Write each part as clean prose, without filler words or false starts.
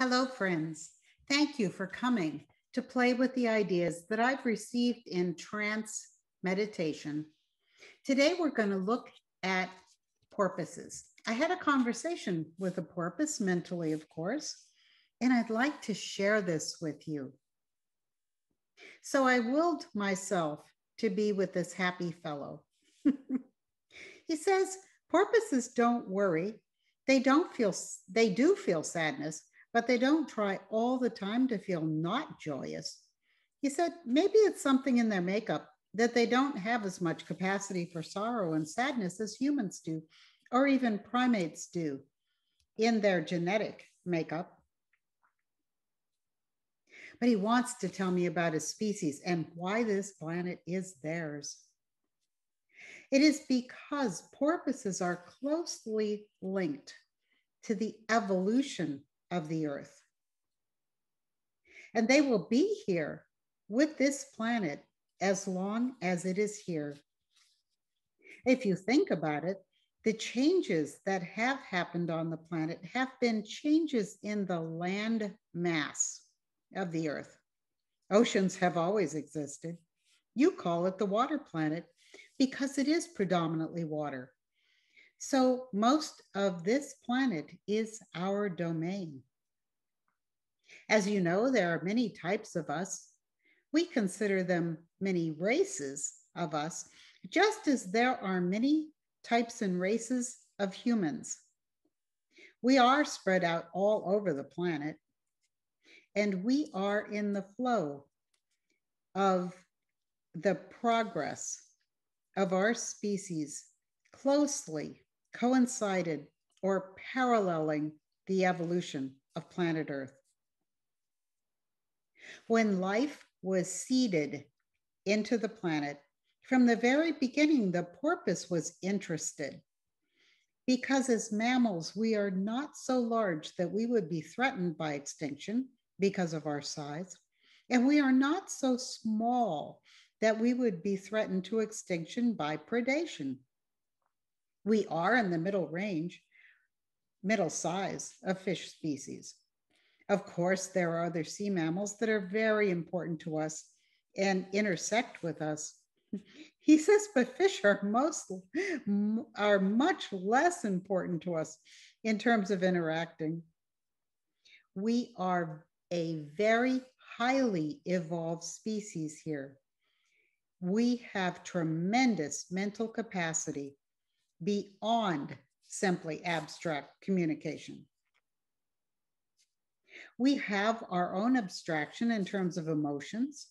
Hello, friends. Thank you for coming to play with the ideas that I've received in trance meditation. Today, we're going to look at porpoises. I had a conversation with a porpoise mentally, of course, and I'd like to share this with you. So I willed myself to be with this happy fellow. He says, porpoises don't worry. They do feel sadness, but they don't try all the time to feel not joyous. He said, maybe it's something in their makeup that they don't have as much capacity for sorrow and sadness as humans do, or even primates do in their genetic makeup. But he wants to tell me about his species and why this planet is theirs. It is because porpoises are closely linked to the evolution of the Earth. And they will be here with this planet as long as it is here. If you think about it, the changes that have happened on the planet have been changes in the land mass of the Earth. Oceans have always existed. You call it the water planet because it is predominantly water. So most of this planet is our domain. As you know, there are many types of us. We consider them many races of us, just as there are many types and races of humans. We are spread out all over the planet, and we are in the flow of the progress of our species closely coincided or paralleling the evolution of planet Earth. When life was seeded into the planet, from the very beginning, the porpoise was interested because as mammals, we are not so large that we would be threatened by extinction because of our size, and we are not so small that we would be threatened to extinction by predation. We are in the middle size of fish species. Of course, there are other sea mammals that are very important to us and intersect with us. He says, but fish are much less important to us in terms of interacting. We are a very highly evolved species here. We have tremendous mental capacity beyond simply abstract communication. We have our own abstraction in terms of emotions.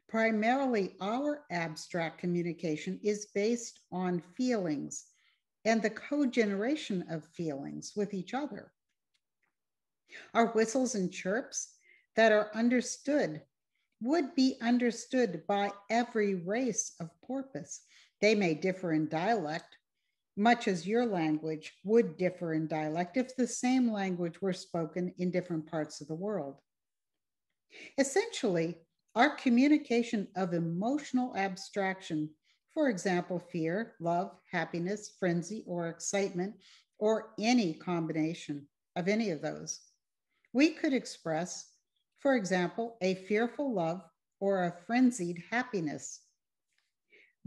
Primarily, our abstract communication is based on feelings and the co-generation of feelings with each other. Our whistles and chirps that are understood would be understood by every race of porpoise. They may differ in dialect, much as your language would differ in dialect if the same language were spoken in different parts of the world. Essentially, our communication of emotional abstraction, for example, fear, love, happiness, frenzy, or excitement, or any combination of any of those, we could express, for example, a fearful love or a frenzied happiness.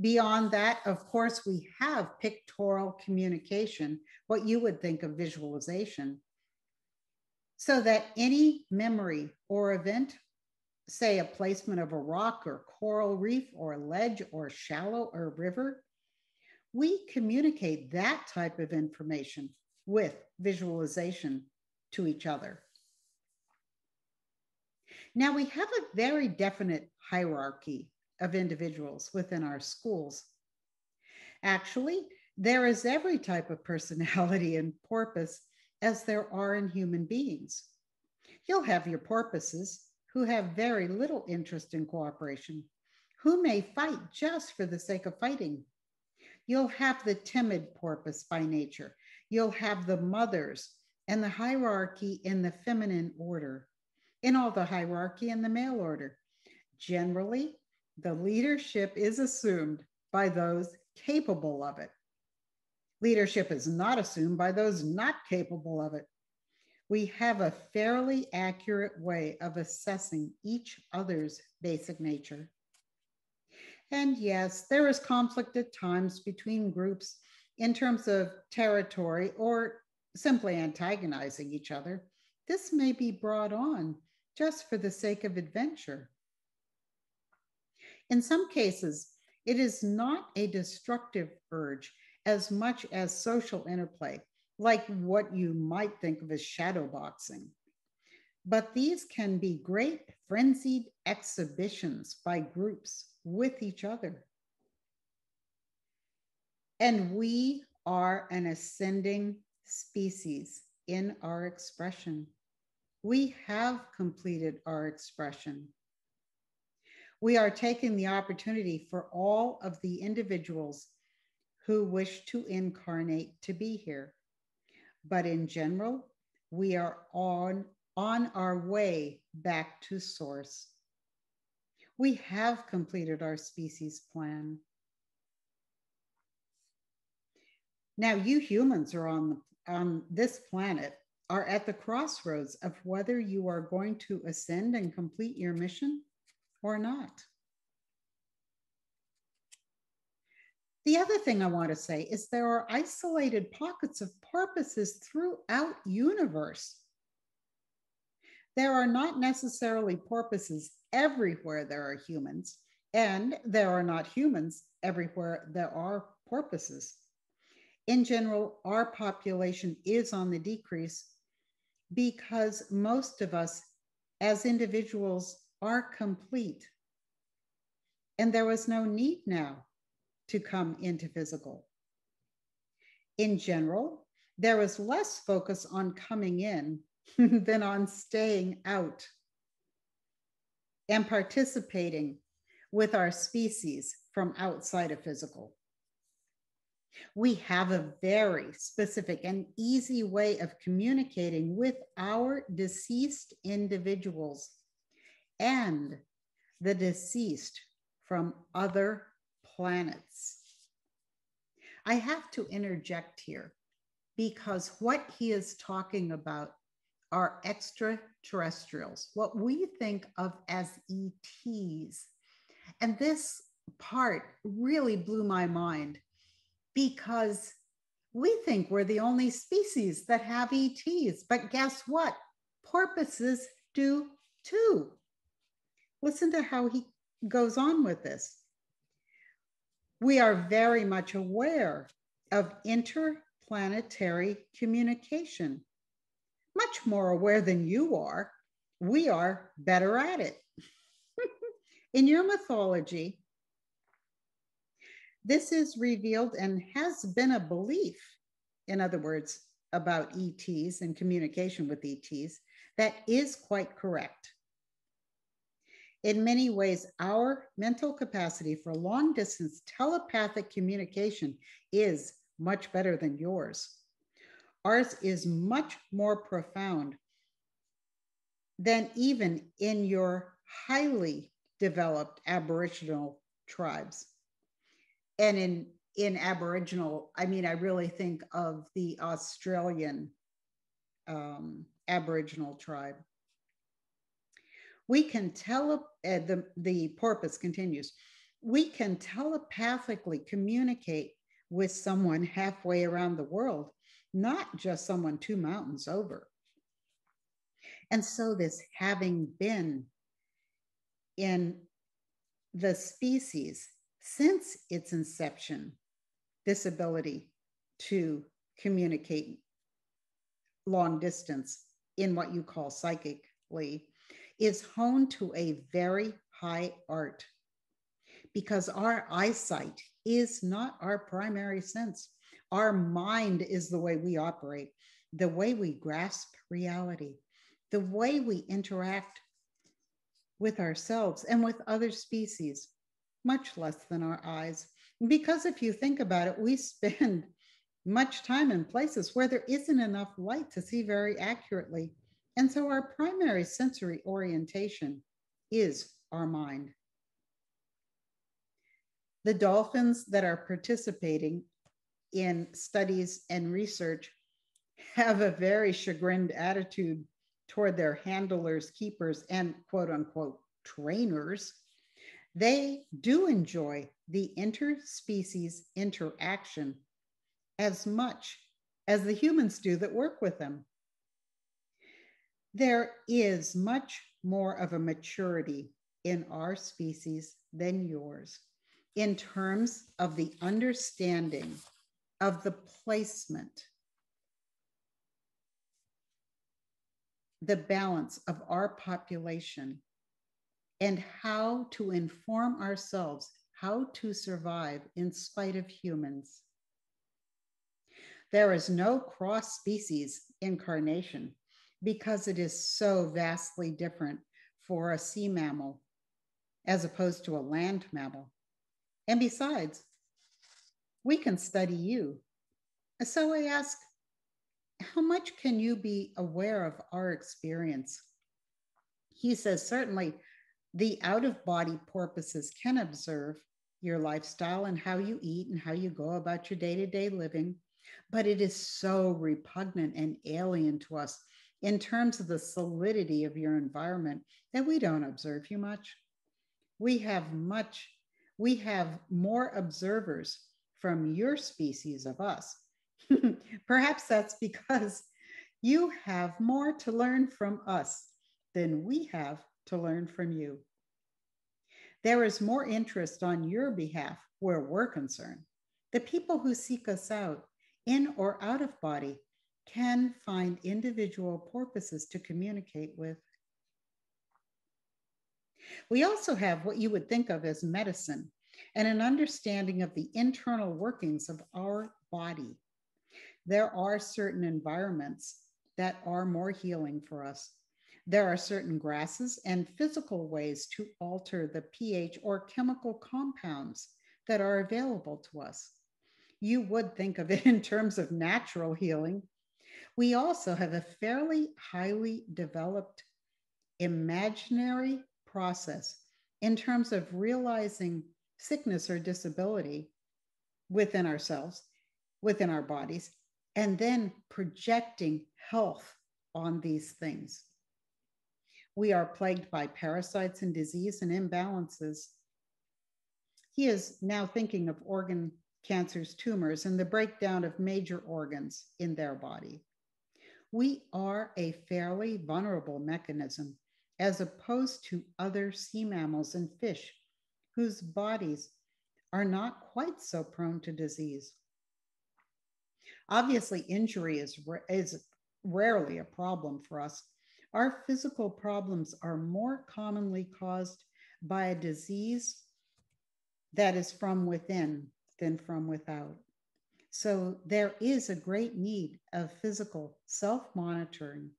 Beyond that, of course, we have pictorial communication, what you would think of visualization, so that any memory or event, say a placement of a rock or coral reef or ledge or shallow or river, we communicate that type of information with visualization to each other. Now, we have a very definite hierarchy of individuals within our schools. Actually, there is every type of personality in porpoise as there are in human beings. You'll have your porpoises who have very little interest in cooperation, who may fight just for the sake of fighting. You'll have the timid porpoise by nature. You'll have the mothers and the hierarchy in the feminine order, in all the hierarchy in the male order. Generally, the leadership is assumed by those capable of it. Leadership is not assumed by those not capable of it. We have a fairly accurate way of assessing each other's basic nature. And yes, there is conflict at times between groups in terms of territory or simply antagonizing each other. This may be brought on just for the sake of adventure. In some cases, it is not a destructive urge as much as social interplay, like what you might think of as shadow boxing. But these can be great frenzied exhibitions by groups with each other. And we are an ascending species in our expression. We have completed our expression. We are taking the opportunity for all of the individuals who wish to incarnate to be here. But in general, we are on our way back to source. We have completed our species plan. Now, you humans are on this planet are at the crossroads of whether you are going to ascend and complete your mission or not. The other thing I want to say is there are isolated pockets of porpoises throughout universe. There are not necessarily porpoises everywhere there are humans, and there are not humans everywhere there are porpoises. In general, our population is on the decrease because most of us as individuals are complete. And there was no need now to come into physical. In general, there is less focus on coming in than on staying out and participating with our species from outside of physical. We have a very specific and easy way of communicating with our deceased individuals and the deceased from other planets. I have to interject here because what he is talking about are extraterrestrials, what we think of as ETs. And this part really blew my mind because we think we're the only species that have ETs, but guess what? Porpoises do too. Listen to how he goes on with this. We are very much aware of interplanetary communication, much more aware than you are. We are better at it. In your mythology, this is revealed and has been a belief, in other words, about ETs and communication with ETs, that is quite correct. In many ways, our mental capacity for long distance telepathic communication is much better than yours. Ours is much more profound than even in your highly developed Aboriginal tribes. And in Aboriginal, I mean, I really think of the Australian Aboriginal tribe. We can the porpoise continues, we can telepathically communicate with someone halfway around the world, not just someone 2 mountains over. And so this having been in the species since its inception, this ability to communicate long distance in what you call psychically is honed to a very high art because our eyesight is not our primary sense. Our mind is the way we operate, the way we grasp reality, the way we interact with ourselves and with other species, much less than our eyes. Because if you think about it, we spend much time in places where there isn't enough light to see very accurately. And so our primary sensory orientation is our mind. The dolphins that are participating in studies and research have a very chagrined attitude toward their handlers, keepers, and quote unquote trainers, they do enjoy the interspecies interaction as much as the humans do that work with them. There is much more of a maturity in our species than yours in terms of the understanding of the placement, the balance of our population, and how to inform ourselves how to survive in spite of humans. There is no cross species incarnation because it is so vastly different for a sea mammal as opposed to a land mammal. And besides, we can study you. So I ask, how much can you be aware of our experience? He says, certainly the out of body porpoises can observe your lifestyle and how you eat and how you go about your day to day living, but it is so repugnant and alien to us in terms of the solidity of your environment that we don't observe you much. We have more observers from your species of us. Perhaps that's because you have more to learn from us than we have to learn from you. There is more interest on your behalf where we're concerned. The people who seek us out, in or out of body, can find individual porpoises to communicate with. We also have what you would think of as medicine and an understanding of the internal workings of our body. There are certain environments that are more healing for us. There are certain grasses and physical ways to alter the pH or chemical compounds that are available to us. You would think of it in terms of natural healing. We also have a fairly highly developed imaginary process in terms of realizing sickness or disability within ourselves, within our bodies, and then projecting health on these things. We are plagued by parasites and disease and imbalances. He is now thinking of organ cancers, tumors, and the breakdown of major organs in their body. We are a fairly vulnerable mechanism as opposed to other sea mammals and fish whose bodies are not quite so prone to disease. Obviously, injury is rarely a problem for us. Our physical problems are more commonly caused by a disease that is from within than from without. So there is a great need of physical self-monitoring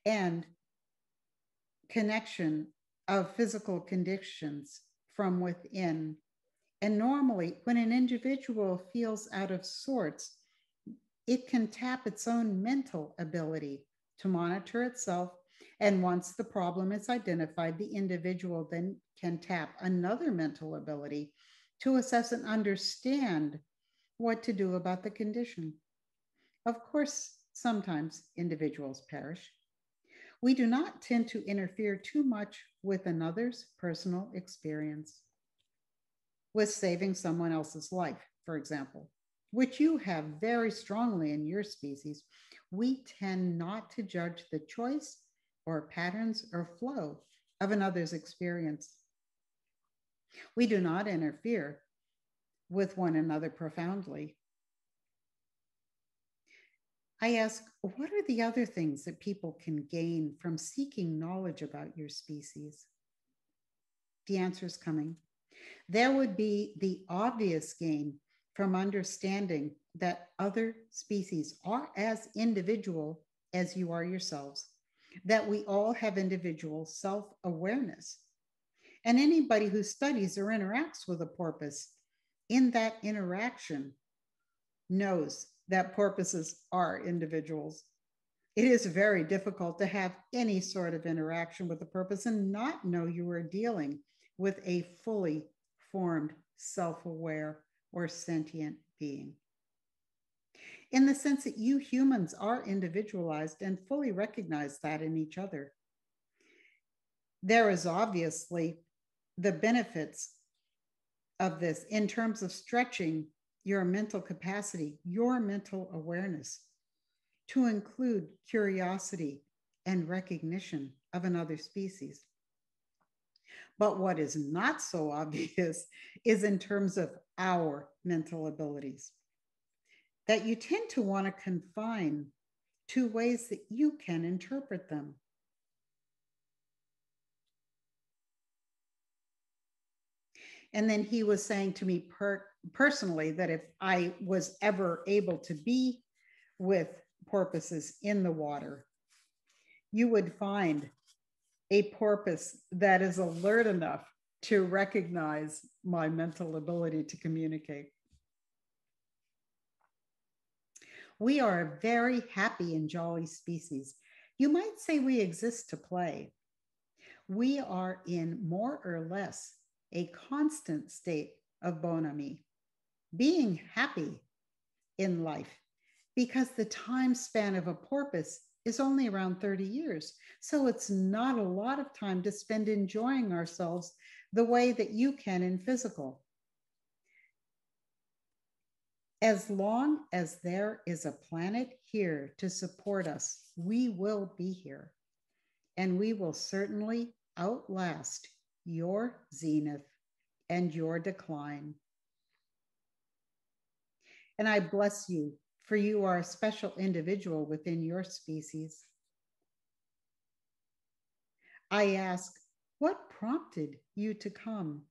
and connection of physical conditions from within. And normally, when an individual feels out of sorts, it can tap its own mental ability to monitor itself. And once the problem is identified, the individual then can tap another mental ability to assess and understand what to do about the condition. Of course, sometimes individuals perish. We do not tend to interfere too much with another's personal experience, with saving someone else's life, for example, which you have very strongly in your species. We tend not to judge the choice or patterns or flow of another's experience. We do not interfere with one another profoundly. I ask, what are the other things that people can gain from seeking knowledge about your species? The answer is coming. There would be the obvious gain from understanding that other species are as individual as you are yourselves, that we all have individual self-awareness. And anybody who studies or interacts with a porpoise in that interaction knows that porpoises are individuals. It is very difficult to have any sort of interaction with a porpoise and not know you are dealing with a fully formed, self-aware, or sentient being. in the sense that you humans are individualized and fully recognize that in each other. There is obviously the benefits of this in terms of stretching your mental capacity, your mental awareness, to include curiosity and recognition of another species. But what is not so obvious is in terms of our mental abilities, that you tend to want to confine to ways that you can interpret them. And then he was saying to me personally that if I was ever able to be with porpoises in the water, you would find a porpoise that is alert enough to recognize my mental ability to communicate. We are a very happy and jolly species. You might say we exist to play. We are in more or less a constant state of bonhomie, being happy in life, because the time span of a porpoise is only around 30 years. So it's not a lot of time to spend enjoying ourselves the way that you can in physical. As long as there is a planet here to support us, we will be here. And we will certainly outlast your zenith and your decline. And I bless you, for you are a special individual within your species. I ask, what prompted you to come?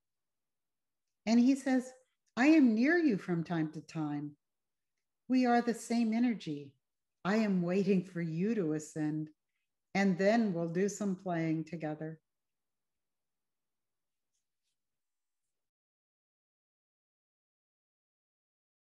And he says, I am near you from time to time. We are the same energy. I am waiting for you to ascend, and then we'll do some playing together.